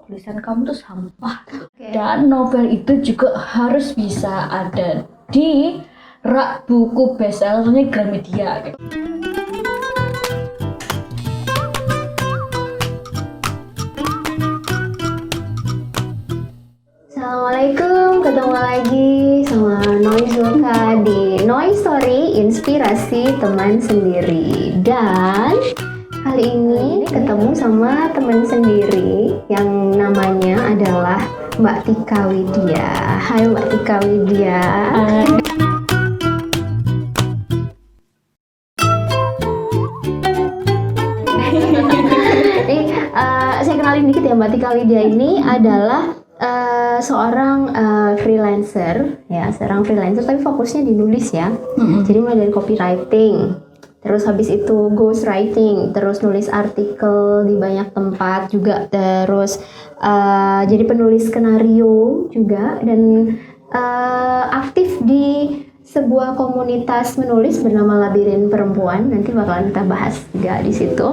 tulisan kamu tuh sampah. Dan novel itu juga harus bisa ada di rak buku bestsellernya Gramedia gitu. Assalamualaikum, ketemu lagi sama Noizulka di Noise Story Inspirasi Teman Sendiri. Dan kali ini ketemu sama teman sendiri yang namanya adalah Mbak Tika Widya. Hai Mbak Tika Widya. Saya kenalin dikit ya, Mbak Tika Widya ini adalah seorang freelancer tapi fokusnya di nulis ya. Jadi mulai dari copywriting, terus habis itu ghostwriting, terus nulis artikel di banyak tempat juga, terus jadi penulis skenario juga, dan aktif di sebuah komunitas menulis bernama Labirin Perempuan. Nanti bakalan kita bahas juga di situ.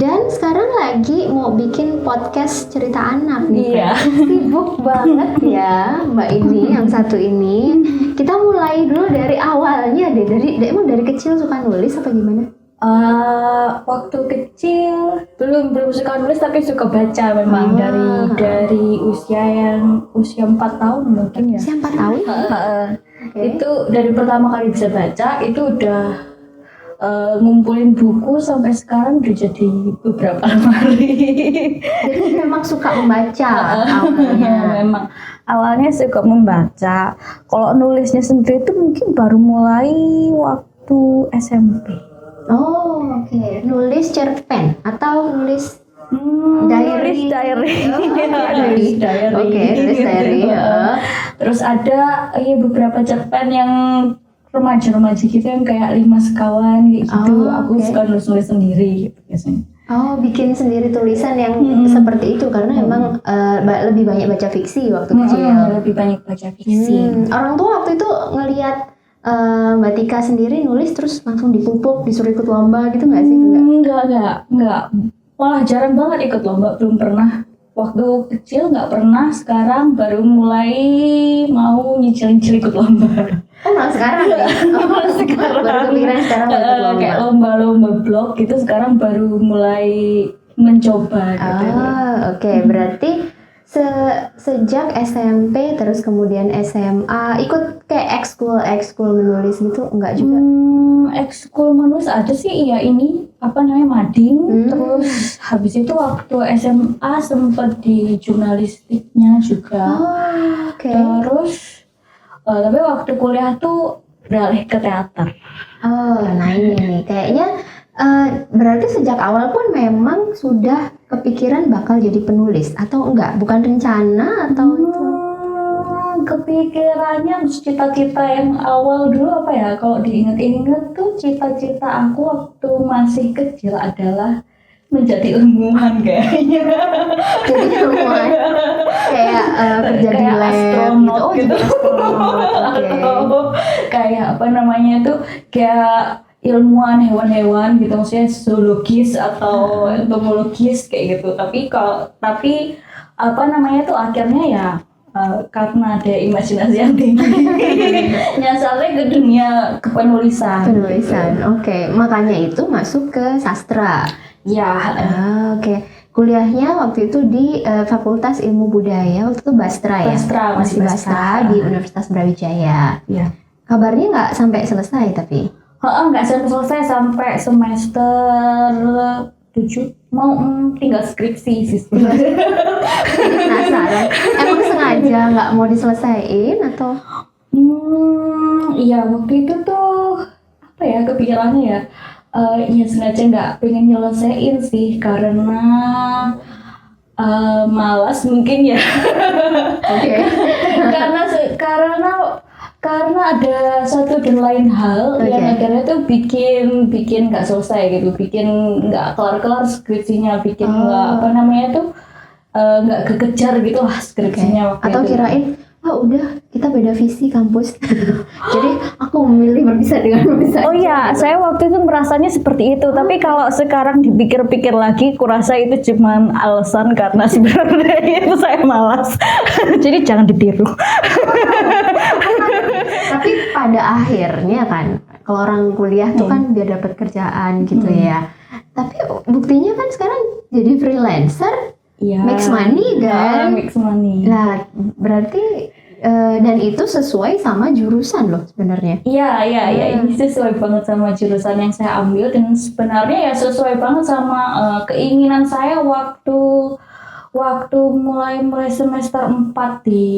Dan sekarang lagi mau bikin podcast cerita anak nih. Iya. Sibuk banget ya Mbak ini, yang satu ini. Kita mulai dulu dari awalnya deh. Emang dari kecil suka nulis apa gimana? Waktu kecil belum suka nulis tapi suka baca memang dari usia 4 tahun mungkin ya. Usia 4 tahun? Okay. Itu dari pertama kali bisa baca itu udah ngumpulin buku sampai sekarang udah jadi beberapa lemari. Jadi memang suka membaca awalnya. Memang awalnya suka membaca. Kalau nulisnya sendiri itu mungkin baru mulai waktu SMP. Oh, oke. Nulis cerpen atau nulis diary? Nulis diary. Oke, nulis diary. Terus ada beberapa cerpen yang remaja-remaja gitu yang kayak 5 sekawan kayak gitu. Aku suka nulis sendiri gitu biasanya. Oh, bikin sendiri tulisan yang seperti itu karena emang lebih banyak baca fiksi waktu kecil. Lebih banyak baca fiksi. Orang tua waktu itu ngelihat Mbak Tika sendiri nulis terus langsung dipupuk, disuruh ikut lomba gitu nggak sih? Enggak. Malah jarang banget ikut lomba, belum pernah. Waktu kecil nggak pernah, sekarang baru mulai mau nyicil ikut lomba. Oh, malah sekarang ya? Malah sekarang. Baru kepikiran sekarang mau ikut lomba. Kayak lomba-lomba blog gitu sekarang baru mulai mencoba gitu. Oke. Berarti sejak SMP terus kemudian SMA ikut kayak ekskul menulis gitu enggak juga? Ekskul menulis ada sih, iya ini mading. Terus habis itu waktu SMA sempat di jurnalistiknya juga. Terus tapi waktu kuliah tuh beralih ke teater. Nah ini nih kayaknya berarti sejak awal pun memang sudah kepikiran bakal jadi penulis atau enggak? Bukan rencana atau itu? Kepikirannya cita-cita yang awal dulu apa ya? Kalau diingat-ingat tuh cita-cita aku waktu masih kecil adalah menjadi ilmuwan kayaknya. Jadi ilmuwan kayak kerja di lab astronot gitu. Atau kayak kayak ilmuwan hewan-hewan gitu, maksudnya zoologis atau entomologis kayak gitu. Tapi akhirnya ya karena ada imajinasi yang tinggi nyasarnya ke dunia kepenulisan. Oke. Makanya itu masuk ke sastra. Ya. Oke. Kuliahnya waktu itu di Fakultas Ilmu Budaya, waktu itu Bastra ya? Masih Bastra di Universitas Brawijaya. Ya. Kabarnya nggak sampai selesai tapi? Nggak sampai selesai, sampai semester 7 mau tinggal skripsi sih. Penasaran. Emang sengaja nggak mau diselesaiin atau? Iya, waktu itu tuh kepikirannya ya. Ya sengaja nggak pengen nyelesain sih karena malas mungkin ya. Oke. Karena ada satu dan lain hal yang akhirnya tuh bikin nggak selesai gitu, bikin nggak kelar skripsinya, bikin nggak nggak kekejar gitu lah skripsinya. Atau kirain udah kita beda visi kampus. Jadi aku memilih berpisah dengan berpisah. Oh iya, saya waktu itu merasanya seperti itu. Tapi kalau sekarang dipikir-pikir lagi, kurasa itu cuman alasan karena sebenarnya itu saya malas. Jadi jangan ditiru. Tapi pada akhirnya kan, kalau orang kuliah tuh kan biar dapat kerjaan gitu ya. Tapi buktinya kan sekarang jadi freelancer. Iya. Makes money kan? Makes money. Nah, berarti dan itu sesuai sama jurusan loh sebenarnya. Iya. Ini sesuai banget sama jurusan yang saya ambil dan sebenarnya ya sesuai banget sama keinginan saya waktu mulai semester 4 di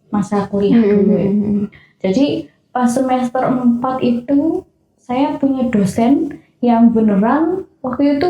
masa kuliah dulu. Jadi pas semester 4 itu saya punya dosen yang beneran waktu itu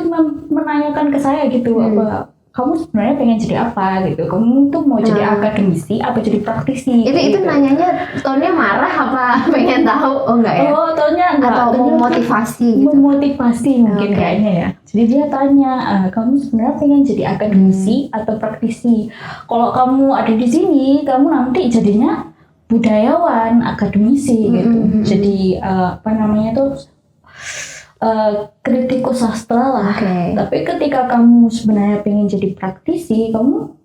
menanyakan ke saya gitu, apa kamu sebenarnya pengen jadi apa gitu, kamu tuh mau jadi akademisi apa jadi praktisi itu gitu. nanyanya tonnya marah apa pengen tahu? Oh enggak ya? Oh tonnya enggak, atau memotivasi gitu? Memotivasi mungkin kayaknya ya. Jadi dia tanya, kamu sebenarnya pengen jadi akademisi atau praktisi? Kalau kamu ada di sini kamu nanti jadinya budayawan akademisi gitu. Jadi apa namanya tuh kritikus sastra lah. Tapi ketika kamu sebenarnya pengen jadi praktisi, kamu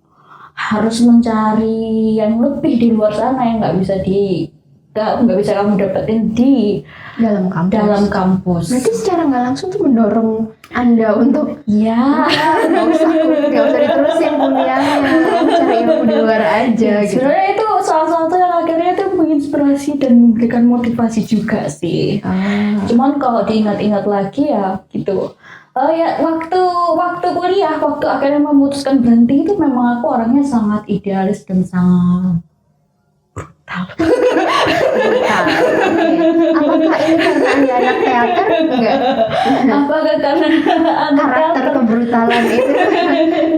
harus mencari yang lebih di luar sana yang nggak bisa kamu dapetin di dalam kampus. Berarti secara nggak langsung tuh mendorong Anda untuk nggak usah diterusin kuliahnya, cari ilmu di luar aja. Gitu. Sebenarnya itu salah satu yang akhirnya itu menginspirasi dan memberikan motivasi juga sih. Cuman kalau diingat-ingat lagi ya gitu. Ya waktu kuliah, waktu akhirnya memutuskan berhenti itu memang aku orangnya sangat idealis dan sangat brutal. Apakah ini karena Anda anak teater? Enggak. Apakah karena karakter kebrutalan itu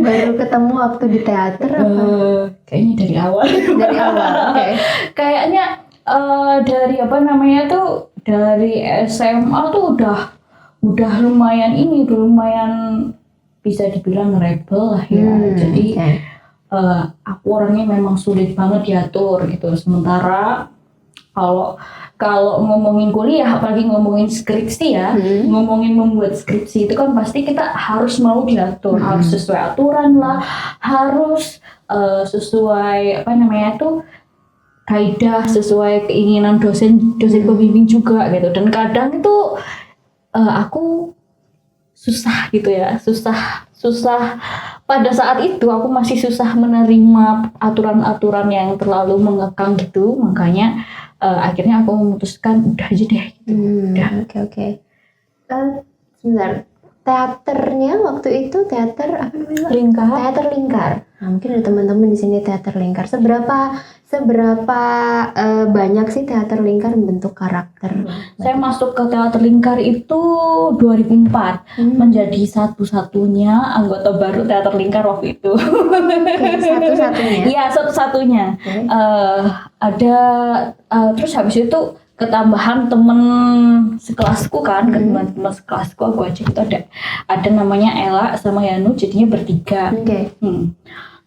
baru ketemu waktu di teater? Kayaknya dari awal. Kayaknya dari apa namanya tuh dari SMA tuh udah lumayan bisa dibilang rebel lah ya. Jadi aku orangnya memang sulit banget diatur gitu. Sementara kalau ngomongin kuliah, apalagi ngomongin skripsi ya, ngomongin membuat skripsi itu kan pasti kita harus mau diatur, harus sesuai aturan lah, harus sesuai apa namanya tuh kaidah, sesuai keinginan dosen pembimbing juga gitu. Dan kadang itu aku susah gitu ya, susah pada saat itu aku masih susah menerima aturan-aturan yang terlalu mengekang gitu, makanya akhirnya aku memutuskan udah aja deh gitu. Oke. Sebentar, teaternya waktu itu teater apa namanya? Lingkar. Teater Lingkar. Nah, mungkin ada teman-teman di sini teater Lingkar. Seberapa banyak sih teater Lingkar membentuk karakter? Saya masuk ke teater Lingkar itu 2004, menjadi satu-satunya anggota baru teater Lingkar waktu itu. Satu-satunya? Iya, satu-satunya. Ada terus habis itu ketambahan temen sekelasku kan, teman sekelasku aku aja itu ada namanya Ella sama Yanu, jadinya bertiga.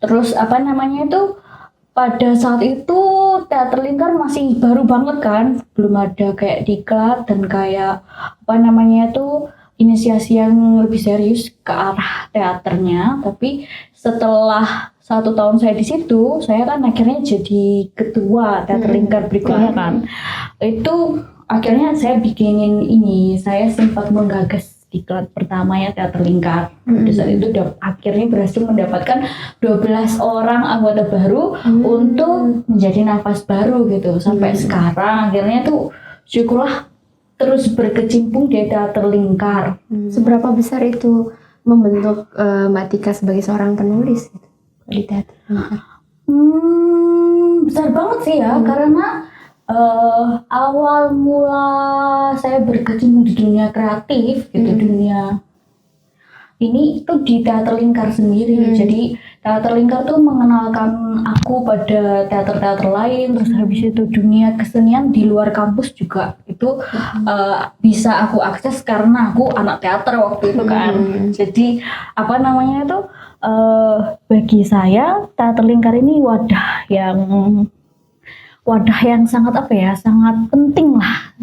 Terus apa namanya itu pada saat itu teater Lingkar masih baru banget kan, belum ada kayak diklat dan kayak apa namanya itu inisiasi yang lebih serius ke arah teaternya. Tapi setelah 1 tahun saya di situ, saya kan akhirnya jadi ketua teater Lingkar berikutnya kan. Itu akhirnya saya bikinin ini, saya sempat menggagas diklat pertama ya teater Lingkar. Pada saat itu akhirnya berhasil mendapatkan 12 orang anggota baru untuk menjadi nafas baru gitu. Sampai sekarang akhirnya tuh syukurlah terus berkecimpung di teater Lingkar. Seberapa besar itu membentuk Mbak Tika sebagai seorang penulis gitu, di teater Lingkar? Besar banget sih ya, karena awal mula saya berkecimpung di dunia kreatif gitu, dunia ini itu di teater Lingkar sendiri. Jadi teater Lingkar tuh mengenalkan aku pada teater-teater lain, terus habis itu dunia kesenian di luar kampus juga itu bisa aku akses karena aku anak teater waktu itu kan. Jadi apa namanya itu bagi saya teater lingkar ini wadah yang sangat sangat penting lah,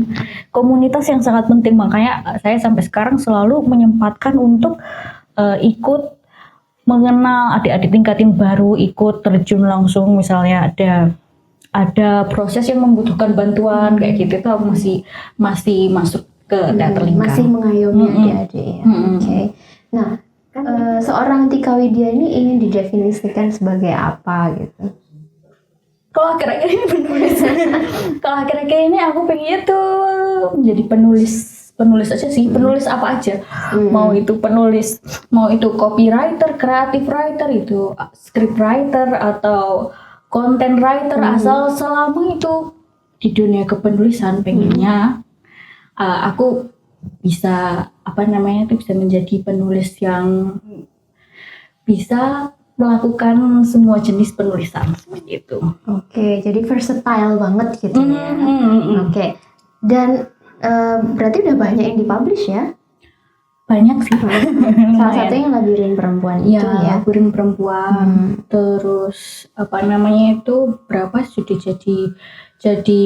komunitas yang sangat penting. Makanya saya sampai sekarang selalu menyempatkan untuk ikut mengenal adik-adik tingkat yang baru, ikut terjun langsung, misalnya ada proses yang membutuhkan bantuan kayak gitu, itu aku masih masuk ke teater lingkar. Masih mengayomi adik-adik ya. Oke. Nah, seorang Tika Widya ini ingin didefinisikan sebagai apa gitu? Kalau akhir-akhir ini aku pengennya tuh menjadi penulis aja sih, penulis apa aja. Mau itu copywriter, creative writer, itu script writer atau content writer, asal selama itu di dunia kepenulisan pengennya aku bisa bisa menjadi penulis yang bisa melakukan semua jenis penulisan seperti itu. Oke, jadi versatile banget gitu ya. Oke. Dan berarti udah banyak yang dipublish ya? Banyak sih. Salah satunya Labirin Perempuan itu ya. Labirin Perempuan. Terus berapa sudah jadi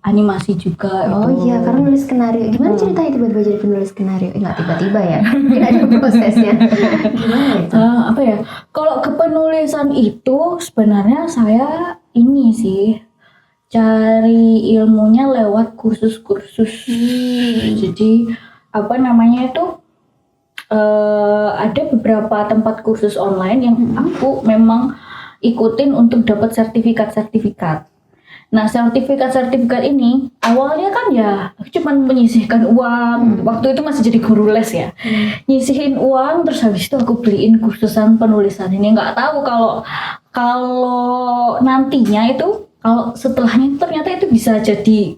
animasi juga. Oh iya, karena nulis skenario. Gimana ceritanya tiba-tiba jadi penulis skenario? Nggak tiba-tiba ya, mungkin ada prosesnya. Gimana itu? Kalau kepenulisan itu sebenarnya saya ini sih cari ilmunya lewat kursus-kursus. Jadi ada beberapa tempat kursus online yang aku memang ikutin untuk dapat sertifikat. Nah, sertifikat ini awalnya kan ya cuma menyisihkan uang. Waktu itu masih jadi guru les ya. Nyisihin uang, terus habis itu aku beliin kursusan penulisan ini. Nggak tahu kalau nantinya itu, kalau setelahnya ternyata itu bisa jadi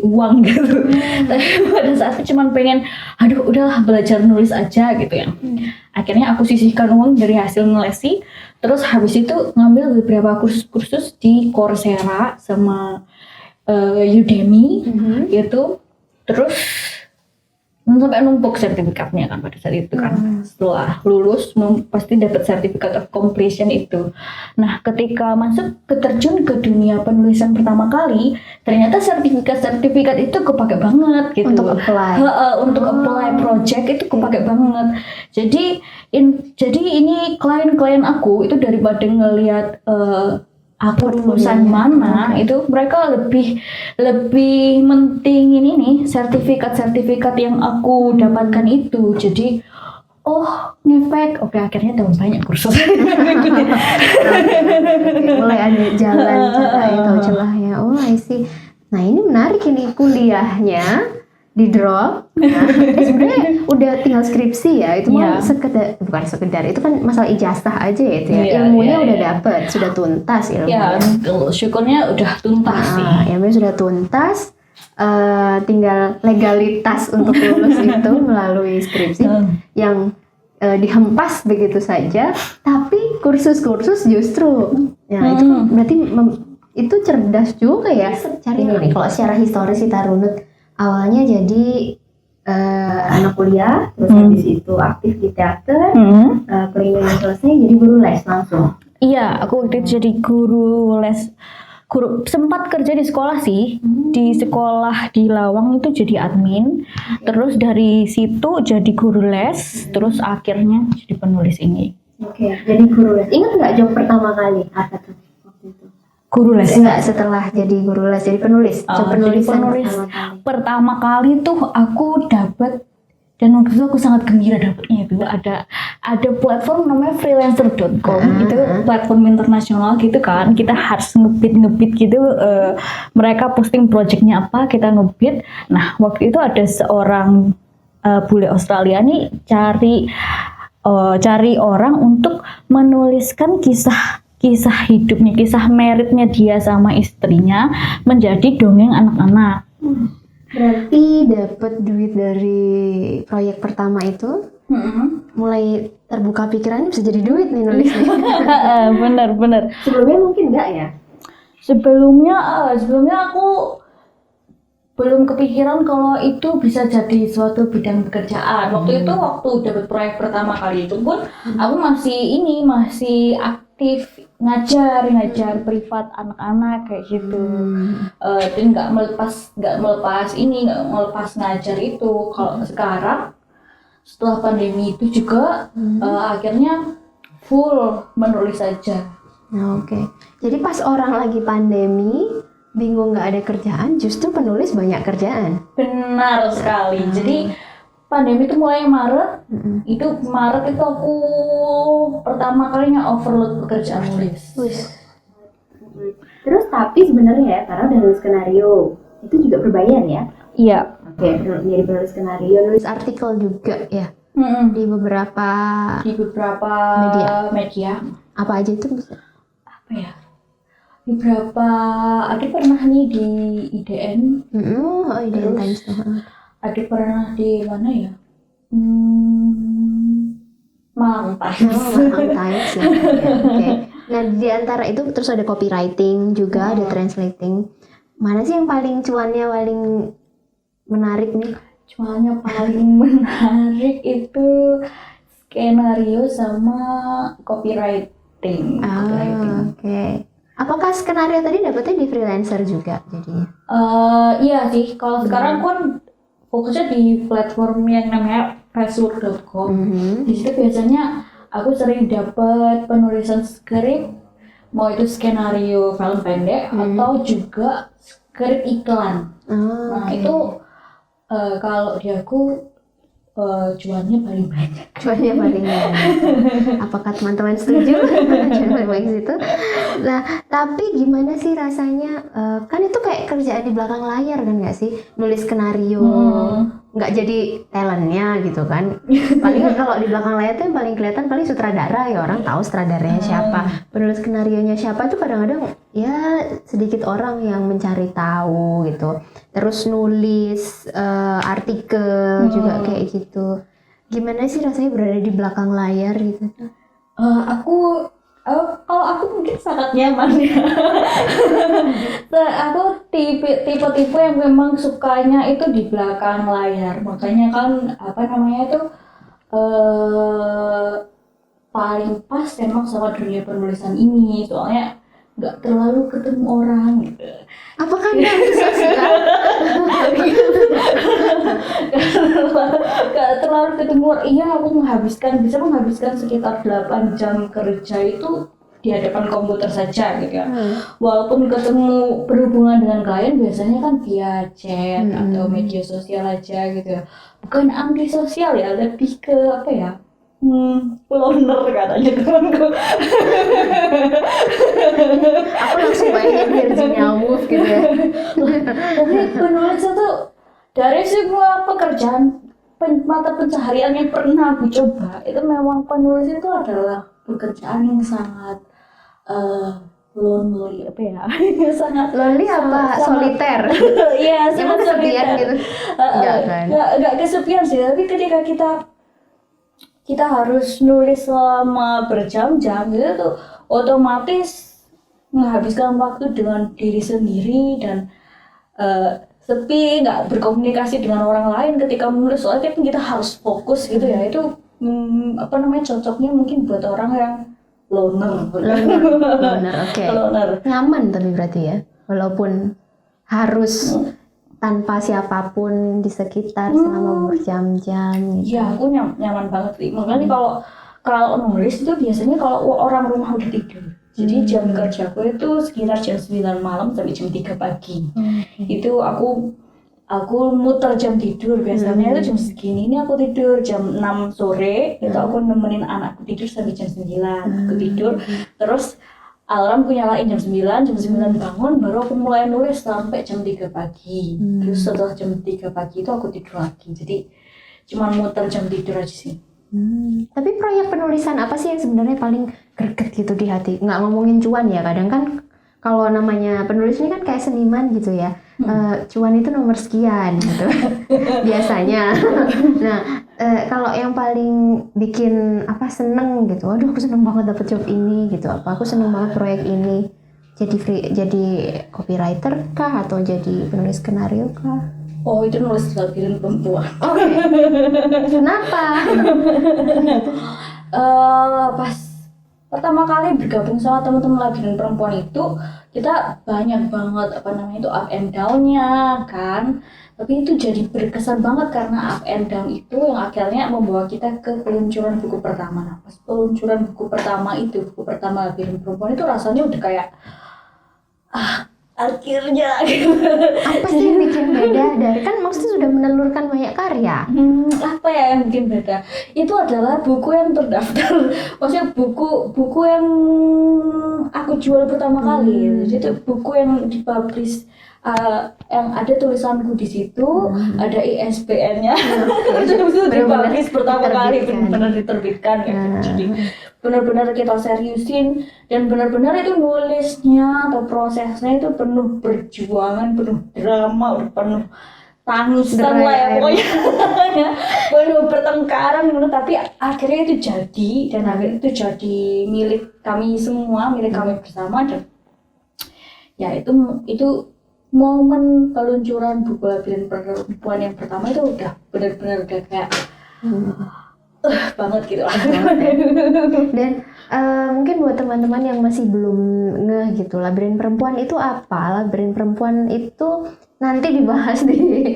uang gitu. Tapi pada saat itu cuma pengen, udahlah belajar nulis aja gitu ya. Akhirnya aku sisihkan uang dari hasil ngelesi, terus habis itu ngambil beberapa kursus di Coursera sama Udemy gitu. Terus sampai numpuk sertifikatnya kan pada saat itu kan. Setelah lulus pasti dapat sertifikat of completion itu. Nah, ketika terjun ke dunia penulisan pertama kali, ternyata sertifikat itu kepake banget gitu. Untuk apply. Untuk apply project itu kepake banget. Jadi ini klien-klien aku itu daripada ngelihat aku lulusan mana, itu mereka lebih mentingin ini sertifikat yang aku dapatkan itu. Jadi ngefek, akhirnya tambah banyak kursus. Mulai ada jalan celahnya. I see. Nah, ini menarik ini kuliahnya di drop. Nah, sebenarnya udah tinggal skripsi ya. Itu bukan sekedar itu kan masalah ijazah aja ya itu ya. Ilmunya udah dapet, sudah tuntas ilmunya. Syukurnya udah tuntas sih. Ilmunya sudah tuntas. Tinggal legalitas untuk lulus itu melalui skripsi yang dihempas begitu saja. Tapi kursus-kursus justru, itu kan berarti itu cerdas juga ya. Cari nih kalau secara historis kita runut. Awalnya jadi anak kuliah, terus habis itu aktif di teater, kuliahnya selesai jadi guru les langsung. Iya, aku waktu itu jadi guru les. Sempat kerja di sekolah sih, di sekolah di Lawang itu jadi admin, terus dari situ jadi guru les, terus akhirnya jadi penulis ini. Jadi guru les. Ingat nggak job pertama kali apa tuh waktu itu? Guru les. Enggak, setelah jadi guru les, jadi penulis. Jadi penulis pertama kali tuh aku dapat, dan waktu itu aku sangat gembira dapatnya itu ada platform namanya freelancer.com. Itu platform internasional gitu kan. Kita harus ngebit gitu, mereka posting projectnya apa, kita ngebit. Nah, waktu itu ada seorang bule Australia nih cari orang untuk menuliskan kisah hidupnya, kisah meritnya dia sama istrinya menjadi dongeng anak-anak. Berarti dapat duit dari proyek pertama itu, mulai terbuka pikirannya bisa jadi duit nih nulisnya. Bener. Sebelumnya mungkin enggak ya? Sebelumnya aku belum kepikiran kalau itu bisa jadi suatu bidang pekerjaan. Waktu dapat proyek pertama kali itu pun aku masih aktif ngajar privat anak-anak kayak gitu. Dan nggak melepas ngajar itu. Kalau sekarang setelah pandemi itu juga akhirnya full menulis saja. Oke. Jadi pas orang lagi pandemi, bingung nggak ada kerjaan, justru penulis banyak kerjaan. Benar sekali. Jadi pandemi itu mulai Maret. Maret itu aku pertama kalinya overload pekerjaan nulis. Terus tapi sebenarnya ya, karena udah nulis skenario, itu juga berbayar ya? Iya. Oke, jadi penulis skenario, Nulis artikel juga ya. Di beberapa media. Apa aja itu bisa? Apa ya? Di beberapa, ada pernah nih di IDN. IDN Times tuh. Ada pernah di mana ya? Malang Times. Malang Times ya. Oke. Nah, di antara itu terus ada copywriting juga, ada translating. Mana sih yang paling cuannya paling menarik nih? Cuannya paling menarik itu skenario sama copywriting. Oke. Apakah skenario tadi dapetnya di freelancer juga jadinya? Iya sih, kalau sekarang kan fokusnya di platform yang namanya facebook.com. Di situ biasanya aku sering dapat penulisan skrip, mau itu skenario film pendek atau juga skrip iklan. Itu kalau di aku cuannya paling banyak. Apakah teman-teman setuju? Cuan paling situ. Nah, tapi gimana sih rasanya? Kan itu kayak kerjaan di belakang layar kan nggak sih? Nulis skenario, nggak jadi talentnya gitu kan? Paling kalau di belakang layar tuh yang paling kelihatan paling sutradara, ya orang tahu sutradaranya siapa. Penulis skenarionya siapa tuh kadang-kadang ya sedikit orang yang mencari tahu gitu. Terus nulis artikel juga kayak gitu. Gimana sih rasanya berada di belakang layar gitu? Kalau aku mungkin sangat nyaman ya. Aku tipe yang memang sukanya itu di belakang layar. Makanya kan paling pas emang sama dunia penulisan ini. Soalnya nggak terlalu ketemu orang gitu. Apakah Anda antisosial? Gak terlalu ketemu orang. Iya, aku bisa menghabiskan sekitar 8 jam kerja itu di hadapan komputer saja gitu ya. Walaupun ketemu berhubungan dengan klien biasanya kan via chat atau media sosial aja gitu ya. Bukan antisosial ya, lebih ke apa ya? Loner katanya temanku. Aku langsung bayangin Virginia Woolf gitu ya. Tapi penulis itu dari semua pekerjaan mata pencaharian yang pernah aku coba, itu memang penulis itu adalah pekerjaan yang sangat lonely sangat lonely apa soliter? Iya, sangat kesepian gitu. Enggak kan? Enggak kesepian sih, tapi ketika kita harus nulis selama berjam-jam gitu tuh otomatis menghabiskan waktu dengan diri sendiri dan sepi, nggak berkomunikasi dengan orang lain ketika menulis. Soalnya kita harus fokus gitu ya. Itu cocoknya mungkin buat orang yang loner. Oke. Nyaman tapi berarti ya, walaupun harus tanpa siapapun di sekitar selama berjam-jam gitu. Iya, aku nyaman banget sih. Makanya kalau nulis itu biasanya kalau orang rumah udah tidur. Jadi jam kerjaku itu sekitar jam 9 malam sampai jam 3 pagi. Itu aku muter jam tidur. Biasanya itu jam segini ini aku tidur jam 6 sore. Itu aku nemenin anakku tidur sampai jam 9. Aku tidur. Terus alarmku nyalain jam 9 bangun, baru aku mulai nulis sampai jam 3 pagi. Terus setelah jam 3 pagi itu aku tidur lagi. Jadi cuma muter jam tidur aja sih. Tapi proyek penulisan apa sih yang sebenarnya paling greget gitu di hati? Nggak ngomongin cuan ya, kadang kan kalau namanya penulis ini kan kayak seniman gitu ya. Cuan itu nomor sekian gitu biasanya. Nah, kalau yang paling bikin seneng gitu, aduh aku seneng banget dapet job ini gitu, aku seneng banget proyek ini, jadi copywriter kah atau jadi penulis skenario kah? Oh, itu nulis labirin perempuan. Oke. Kenapa? Pas pertama kali bergabung sama teman-teman labirin perempuan itu, kita banyak banget itu up and down-nya kan. Tapi itu jadi berkesan banget karena up and down itu yang akhirnya membawa kita ke peluncuran buku pertama. Nah, pas peluncuran buku pertama labirin perempuan itu rasanya udah kayak akhirnya gitu. Apa sih yang bikin beda dari kan maksudnya sudah menelurkan banyak karya? Apa ya yang bikin beda? Itu adalah buku yang terdaftar, maksudnya buku yang aku jual pertama kali. Jadi itu buku yang dipublish, yang ada tulisanku di situ, ada ISBN-nya. Itu dipublish pertama kali, benar-benar diterbitkan ya. Jadi benar-benar kita seriusin dan benar-benar itu nulisnya atau prosesnya itu penuh perjuangan, penuh drama, penuh tangisan lah ya pokoknya. Penuh pertengkaran, tapi akhirnya itu jadi dan akhirnya itu jadi milik kami semua, milik kami bersama. Dan ya itu momen peluncuran buku labirin perempuan yang pertama itu udah benar-benar udah kayak banget gitu lah. Dan mungkin buat teman-teman yang masih belum ngeh gitu, labirin perempuan itu apa? Labirin perempuan itu nanti dibahas di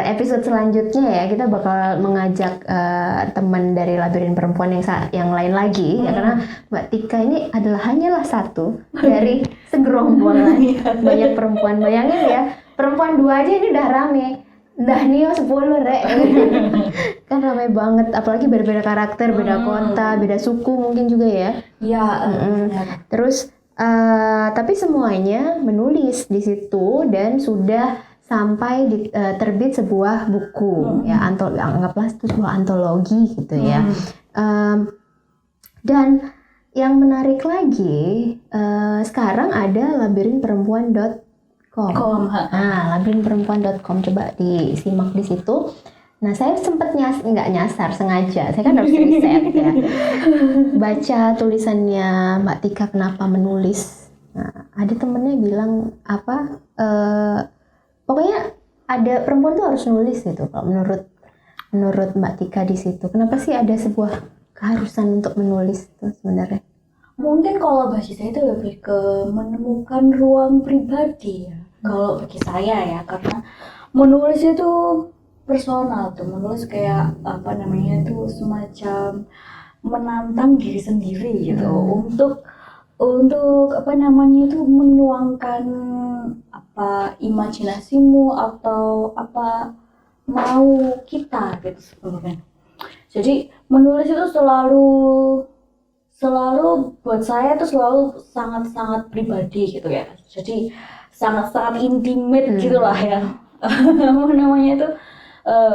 episode selanjutnya ya. Kita bakal mengajak teman dari labirin perempuan yang lain lagi ya, karena Mbak Tika ini hanyalah satu dari segerombolan banyak perempuan. Bayangin ya, perempuan 2 aja ini udah rame. Dah Nio 10 rek. Kan ramai banget, apalagi beda-beda karakter, beda kota, beda suku mungkin juga ya. Iya. Terus tapi semuanya menulis di situ dan sudah sampai terbit sebuah buku ya, anggaplah itu sebuah antologi gitu ya. Dan yang menarik lagi, sekarang ada labirinperempuan.com. Labirinperempuan.com, coba disimak di situ. Nah, saya sempat nggak nyasar sengaja, saya kan harus riset ya. Baca tulisannya Mbak Tika kenapa menulis. Nah, ada temennya bilang pokoknya ada perempuan tuh harus nulis gitu. Kalau menurut Mbak Tika di situ, kenapa sih ada sebuah keharusan untuk menulis itu sebenarnya? Mungkin kalau bagi saya itu lebih ke menemukan ruang pribadi ya. Kalau bagi saya ya, karena menulis itu personal tuh, menulis kayak itu semacam menantang diri sendiri gitu, untuk menuangkan imajinasimu atau apa mau kita gitu sebenarnya. Jadi menulis itu selalu buat saya itu selalu sangat-sangat pribadi gitu ya. Jadi sangat-sangat intimate gitulah ya.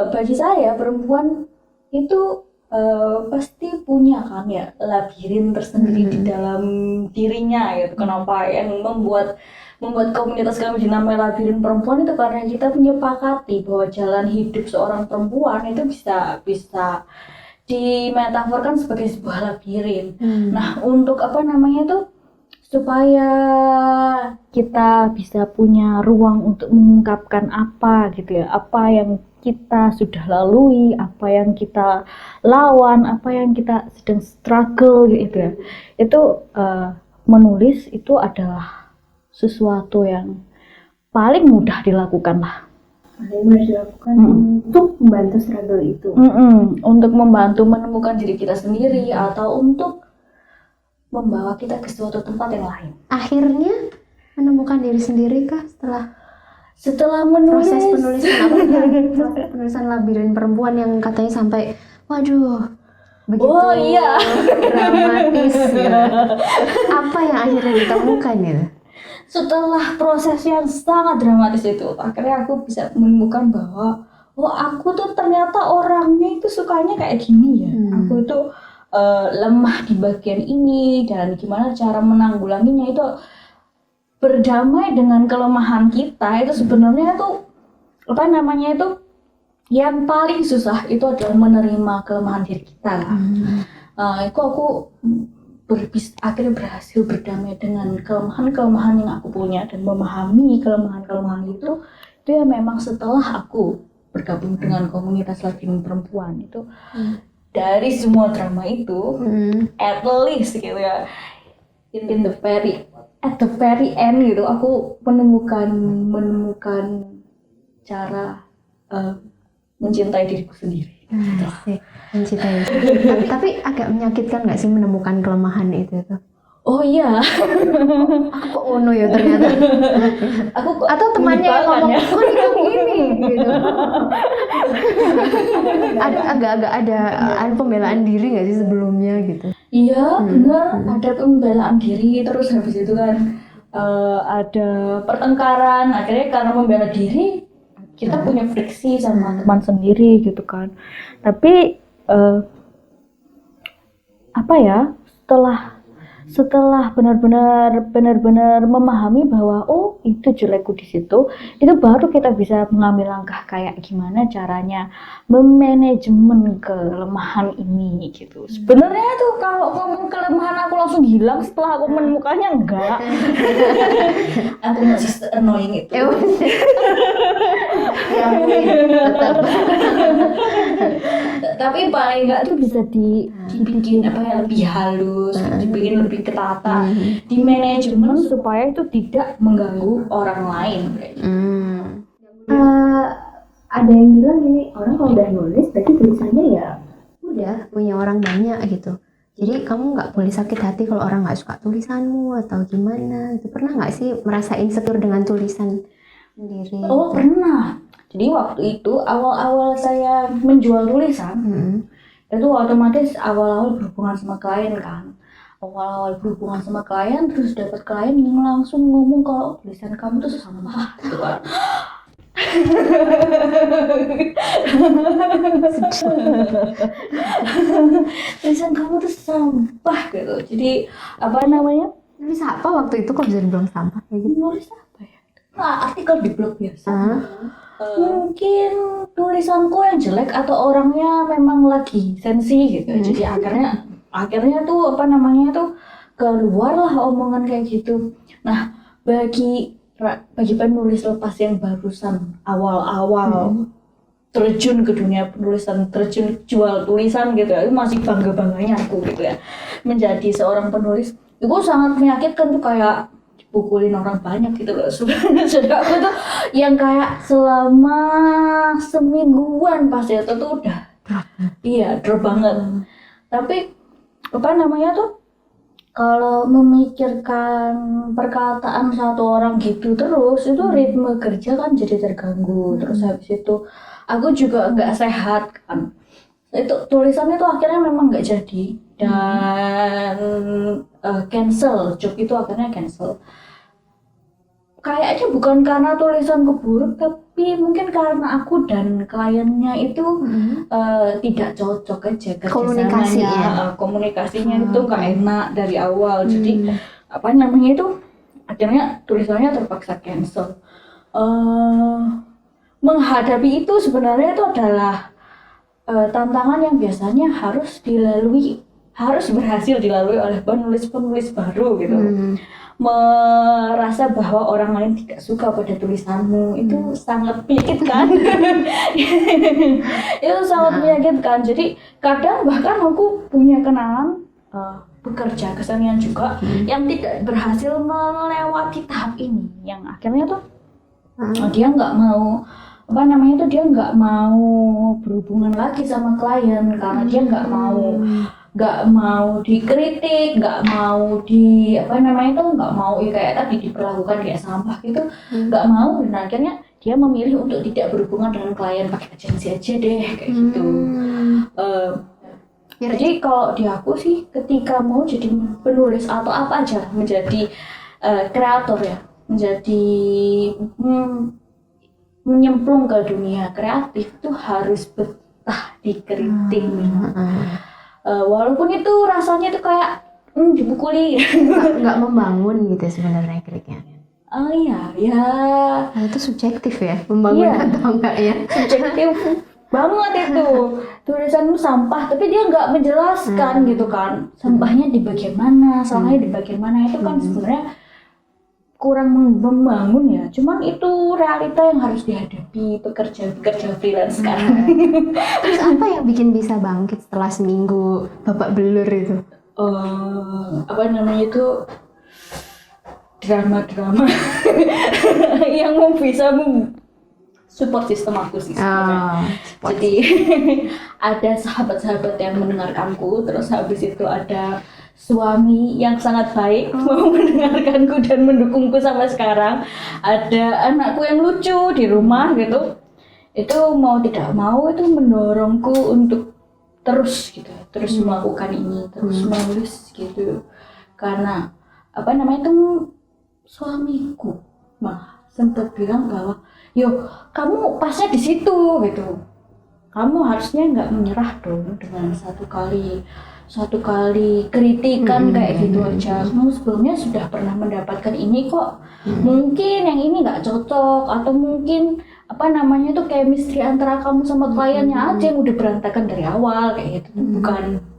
Bagi saya perempuan itu pasti punya kan ya labirin tersendiri di dalam dirinya gitu. Kenapa yang membuat komunitas kami dinamai labirin perempuan itu karena kita menyepakati bahwa jalan hidup seorang perempuan itu bisa dimetaforkan sebagai sebuah labirin. Nah, untuk supaya kita bisa punya ruang untuk mengungkapkan apa gitu ya, apa yang kita sudah lalui, apa yang kita lawan, apa yang kita sedang struggle gitu ya. Itu menulis itu adalah sesuatu yang paling mudah dilakukan lah. Untuk membantu struggle itu. Untuk membantu menemukan diri kita sendiri atau untuk membawa kita ke suatu tempat yang lain. Akhirnya menemukan diri sendiri kah setelah menulis? Proses penulisan labirin perempuan yang katanya sampai begitu dramatis ya. Apa yang akhirnya ditemukan ya? Setelah proses yang sangat dramatis itu, akhirnya aku bisa menemukan bahwa aku tuh ternyata orangnya itu sukanya kayak gini ya. Aku itu lemah di bagian ini, dan gimana cara menanggulanginya itu berdamai dengan kelemahan kita. Itu sebenarnya tuh yang paling susah itu adalah menerima kelemahan diri kita. Itu aku akhirnya berhasil berdamai dengan kelemahan-kelemahan yang aku punya dan memahami kelemahan-kelemahan itu ya memang setelah aku bergabung dengan komunitas lesbian perempuan itu. Dari semua drama itu, at least gitu ya, at the very end gitu, aku menemukan cara mencintai diriku sendiri. Asik, mencintai. Tapi agak menyakitkan nggak sih menemukan kelemahan itu tuh? Oh iya, Aku kok ono ya ternyata. Atau temannya yang ngomong, ya. kok dia gini gitu. Agak-agak ada pembelaan diri nggak sih sebelumnya gitu? Iya benar, ada pembelaan diri, terus habis itu kan ada pertengkaran, akhirnya karena membela diri kita punya friksi sama teman sendiri gitu kan. Tapi apa ya, setelah benar-benar memahami bahwa oh itu jelekku di situ, itu baru kita bisa mengambil langkah kayak gimana caranya memanajemen kelemahan ini gitu. Sebenarnya tuh kalau ngomong kelemahan aku langsung hilang setelah aku menemukannya, enggak. Aku masih annoying itu. Ya mungkin tetap. Tapi paling enggak tuh bisa dibikin apa ya, lebih halus, dibikin lebih ketata, di manajemen supaya itu tidak mengganggu orang lain. Ada yang bilang gini, orang kalau udah nulis berarti tulisannya ya Udah punya orang banyak gitu. Jadi kamu nggak boleh sakit hati kalau orang nggak suka tulisanmu atau gimana. Itu pernah nggak sih merasa insecure dengan tulisan sendiri? Oh pernah. Jadi waktu itu awal-awal saya menjual tulisan, itu otomatis awal-awal berhubungan sama klien kan. Awal-awal berhubungan sama klien, terus dapat klien yang langsung ngomong kalau tulisan kamu tuh sampah gitu kan. Tulisan kamu tuh sampah gitu. Jadi apa namanya? Nulis apa waktu itu kok bisa dibilang sampah kayak gitu? Nulis apa ya? Artikel di blog biasa. Mungkin tulisanku yang jelek atau orangnya memang lagi sensi gitu. Jadi akhirnya tuh apa namanya tuh keluar lah omongan kayak gitu. Nah, bagi penulis lepas yang barusan awal-awal terjun ke dunia penulisan, terjun jual tulisan gitu ya, itu masih bangga-bangganya aku gitu ya menjadi seorang penulis. Itu sangat menyakitkan tuh, kayak dipukulin orang banyak gitu loh. Sudah aku tuh yang kayak selama semingguan pas itu tuh udah iya drop banget. Tapi apa namanya tuh, kalau memikirkan perkataan satu orang gitu terus, itu ritme kerja kan jadi terganggu. Terus habis itu aku juga nggak sehat kan. Itu tulisannya tuh akhirnya memang nggak jadi dan cancel, job itu akhirnya cancel. Kayaknya bukan karena tulisanku buruk, tapi mungkin karena aku dan kliennya itu tidak cocok aja kerjasamanya. Komunikasinya itu nggak enak dari awal. Jadi apa namanya itu, akhirnya tulisannya terpaksa cancel. Menghadapi itu sebenarnya itu adalah tantangan yang biasanya harus berhasil dilalui oleh penulis-penulis baru gitu. Merasa bahwa orang lain tidak suka pada tulisanmu itu sangat menyakitkan. Itu sangat menyakitkan. Jadi kadang bahkan aku punya kenalan pekerja kesenian juga yang tidak berhasil melewati tahap ini, yang akhirnya tuh dia nggak mau dia nggak mau berhubungan lagi sama klien karena dia nggak mau dikritik, nggak mau nggak mau kayak tadi diperlakukan kayak sampah gitu, nggak mau. Dan akhirnya dia memilih untuk tidak berhubungan dengan klien, pakai agensi aja deh kayak gitu. Jadi kalau di aku sih, ketika mau jadi penulis atau apa aja, menjadi kreator ya, menjadi menyemplung ke dunia kreatif itu harus betah dikritik. Walaupun itu rasanya tuh kayak dipukuli, nggak membangun gitu sebenarnya kritiknya. Iya. Nah, itu subjektif ya, membangun atau enggak ya? Subjektif. banget itu tulisan sampah, tapi dia nggak menjelaskan gitu kan sampahnya di bagian mana, salahnya di bagian mana. Itu kan sebenarnya kurang membangun ya, cuman itu realita yang harus dihadapi pekerja freelance sekarang. Terus apa yang bikin bisa bangkit setelah seminggu Bapak belur itu? Apa namanya itu, drama-drama yang bisa support sistem aku sih sebenarnya. Jadi ada sahabat-sahabat yang mendengarkanku, terus habis itu ada suami yang sangat baik mau mendengarkanku dan mendukungku sampai sekarang. Ada anakku yang lucu di rumah gitu. Itu mau tidak mau itu mendorongku untuk terus gitu, terus melakukan ini, terus menulis gitu. Karena apa namanya itu, suamiku malah sempat bilang bahwa yo kamu pasnya di situ gitu, kamu harusnya nggak menyerah dong dengan satu kali kritikan kayak gitu aja. Kamu sebelumnya sudah pernah mendapatkan ini kok, mungkin yang ini nggak cocok, atau mungkin apa namanya itu chemistry antara kamu sama kliennya aja yang udah berantakan dari awal kayak gitu.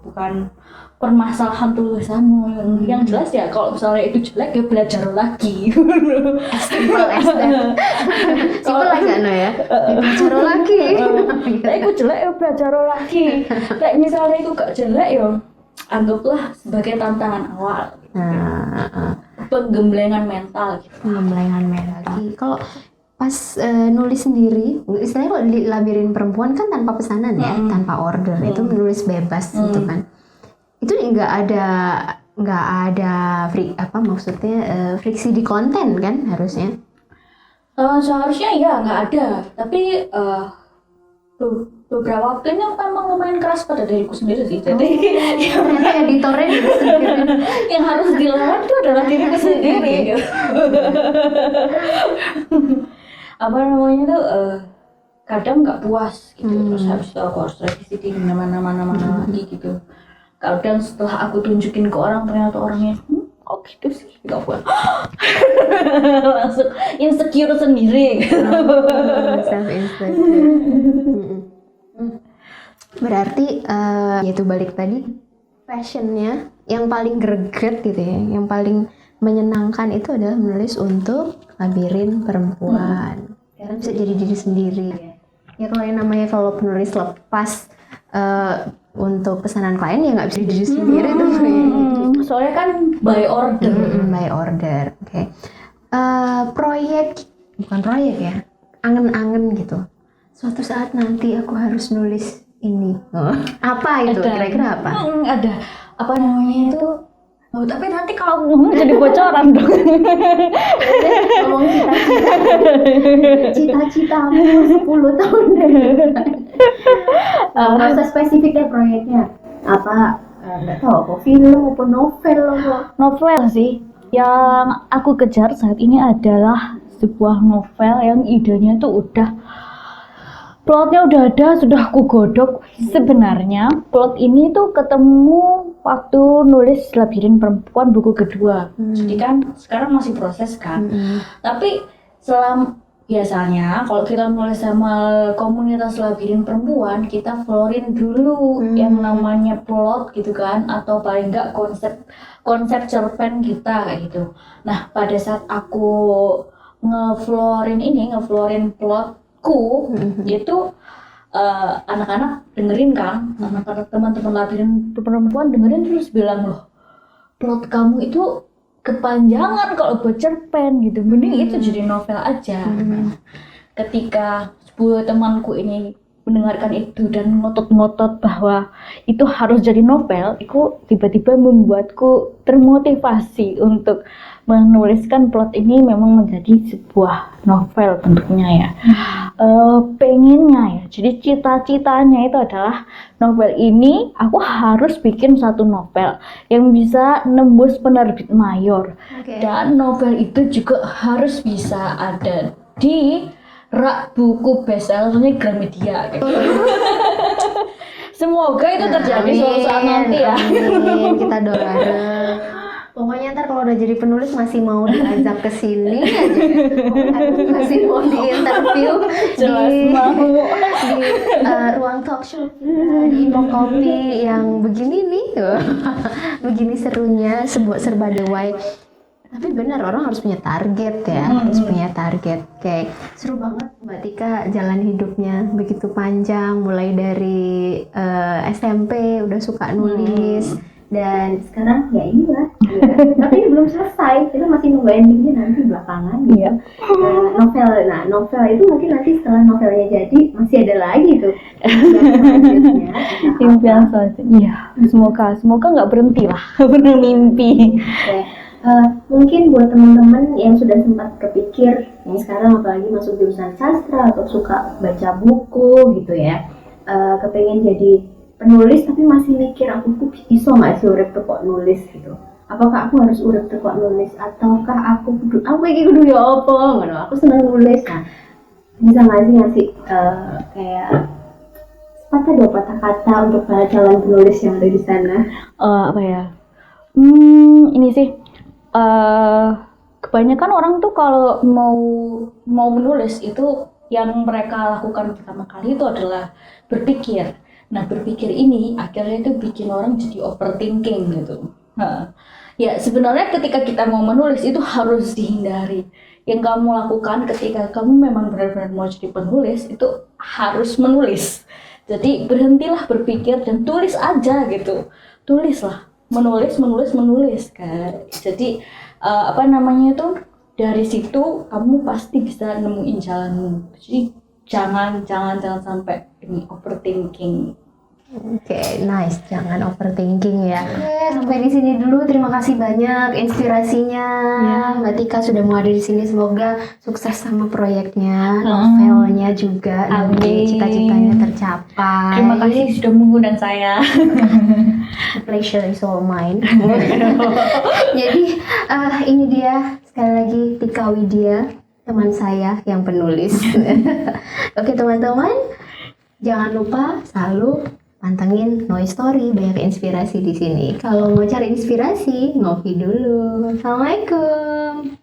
Bukan permasalahan tulisanmu. Yang jelas ya kalau misalnya itu jelek ya belajar lagi. Simple as that. Simple aja no ya. Belajar lagi. Itu jelek ya belajar lagi. Kayak misalnya itu gak jelek ya anggaplah sebagai tantangan awal. Penggemblengan mental gitu. Penggemblengan mental. Kalau pas nulis sendiri, istilahnya kalau di Labirin Perempuan kan tanpa pesanan ya, tanpa order, itu menulis bebas gitu kan. Itu nggak ada friksi di konten kan harusnya? Seharusnya ya nggak ada, tapi beberapa waktu ini memang lumayan keras pada diriku sendiri sih. Jadi ternyata editornya diri sendiri. yang harus dilawan itu adalah diriku sendiri. Gitu. Apa namanya tuh kadang nggak puas gitu, terus habis itu aku harus revisi di mana lagi gitu. Kadang setelah aku tunjukin ke orang ternyata orangnya kok gitu sih, gitu aku langsung insecure sendiri gitu. Self insecure. Berarti yaitu balik tadi, passionnya yang paling greget gitu ya, yang paling menyenangkan itu adalah menulis untuk Labirin Perempuan. Karena bisa jadi diri sendiri ya. Kalau yang namanya kalau penulis lepas untuk pesanan klien ya nggak bisa diri sendiri tuh. Soalnya kan by order. By order. Oke. Bukan proyek ya, angen-angen gitu. Suatu saat nanti aku harus nulis ini. Apa itu? Kira-kira apa? Ada. Apa namanya itu? Tapi nanti kalau ngomong jadi bocoran dong. Ngomong cita-citamu 10 tahun nggak usah spesifik deh proyeknya apa, nggak tahu apa film maupun Novel sih yang aku kejar saat ini adalah sebuah novel yang idenya tuh plotnya udah ada, sudah aku godok. Sebenarnya plot ini tuh ketemu waktu nulis Labirin Perempuan buku kedua. Jadi kan sekarang masih proses kan. Tapi biasanya kalau kita nulis sama komunitas Labirin Perempuan, kita florin dulu yang namanya plot gitu kan, atau paling enggak konsep cerpen kita kayak gitu. Nah, pada saat aku ngeflorin plotku, itu anak-anak dengerin kan, anak-anak teman-teman Labirin Perempuan dengerin terus bilang, loh plot kamu itu kepanjangan kalau buat cerpen gitu, mending itu jadi novel aja. Ketika 10 temanku ini mendengarkan itu dan ngotot-ngotot bahwa itu harus jadi novel, itu tiba-tiba membuatku termotivasi untuk menuliskan plot ini memang menjadi sebuah novel bentuknya ya. Pengennya ya, jadi cita-citanya itu adalah novel ini aku harus bikin satu novel yang bisa nembus penerbit mayor. Dan novel itu juga harus bisa ada di rak buku bestsellernya Gramedia gitu. Semoga itu terjadi suatu saat nanti ya. Kita doakan. Pokoknya ntar kalau udah jadi penulis masih mau diajak ke sini aja, masih mau diinterview Jelas di mau. ruang talk show kita, di Info Kopi yang begini nih, begini serunya serba dewai. Tapi benar, orang harus punya target ya, harus punya target. Kayak seru banget Mbak Tika, jalan hidupnya begitu panjang, mulai dari SMP udah suka nulis, dan Sekarang ya inilah. Tapi ini belum selesai. Kita masih nunggu endingnya nanti belakangan. Gitu. Novel itu mungkin nanti setelah novelnya jadi masih ada lagi tuh. Selanjutnya. Impian selanjutnya. Iya, semoga nggak berhenti lah. Bener mimpi. Oke. Mungkin buat teman-teman yang sudah sempat kepikir yang sekarang apalagi masuk jurusan sastra atau suka baca buku gitu ya, kepengen jadi penulis tapi masih mikir aku tuh iso nggak sih urip tuh kok nulis gitu, apakah aku harus urip tuh kok nulis ataukah aku iki kudu ya apa ngono, aku seneng nulis. Nah, bisa nggak sih ngasih kayak sepatah dua patah kata untuk para calon penulis yang ada di sana? Apa ya? Ini sih kebanyakan orang tuh kalau mau menulis itu yang mereka lakukan pertama kali itu adalah berpikir. Nah, berpikir ini akhirnya itu bikin orang jadi overthinking gitu. Ya sebenarnya ketika kita mau menulis itu harus dihindari. Yang kamu lakukan ketika kamu memang benar-benar mau jadi penulis itu harus menulis. Jadi berhentilah berpikir dan tulis aja gitu. Tulislah, menulis kan. Jadi apa namanya itu, dari situ kamu pasti bisa nemuin jalanmu. Jadi jangan sampai ini overthinking. Oke, nice. Jangan overthinking ya. Oke, sampai di sini dulu. Terima kasih banyak inspirasinya. Mbak Tika sudah mau ada di sini. Semoga sukses sama proyeknya, novelnya juga. Dan cita-citanya tercapai. Terima kasih sudah mengundang saya. The pleasure is all mine. Jadi ini dia sekali lagi Tika Widya, teman saya yang penulis. Oke teman-teman, jangan lupa selalu pantengin Noise Story, banyak inspirasi di sini. Kalau mau cari inspirasi, ngopi dulu. Assalamualaikum.